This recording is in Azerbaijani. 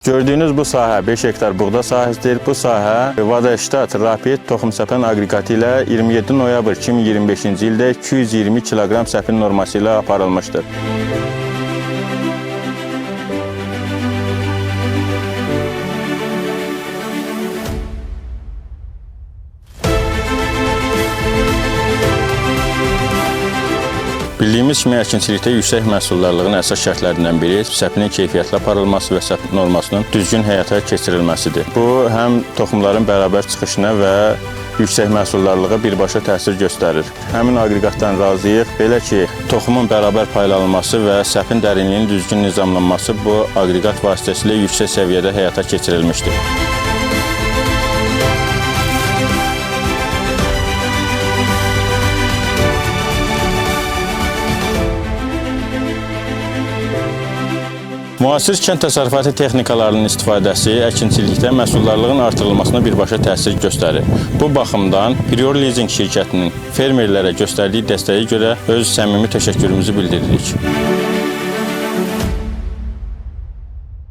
Gördüyünüz bu sahə 5 hektar buğda sahəsidir. Bu sahə Vadajstat Rapid toxum səpən aqreqatı ilə 27 noyabr 2025-ci ildə 220 kiloqram səpin norması ilə aparılmışdır. Bildiyimiz kimi əkinçilikdə yüksək məhsuldarlığın əsas şərtlərindən biri səpinin keyfiyyətli aparılması və səpin normasının düzgün həyata keçirilməsidir. Bu, həm toxumların bərabər çıxışına və yüksək məhsuldarlığa birbaşa təsir göstərir. Həmin aqreqatdan razıyıq. Belə ki, toxumun bərabər paylanılması və səpin dərinliyinin düzgün nizamlanması bu aqreqat vasitəsilə yüksək səviyyədə həyata keçirilmişdir. Müasir kənd təsərrüfatı texnikalarının istifadəsi əkinçilikdə məhsuldarlığın artırılmasına birbaşa təsir göstərir. Bu baxımdan Prior Leasing şirkətinin fermerlərə göstərdiyi dəstəyə görə öz səmimi təşəkkürümüzü bildiririk.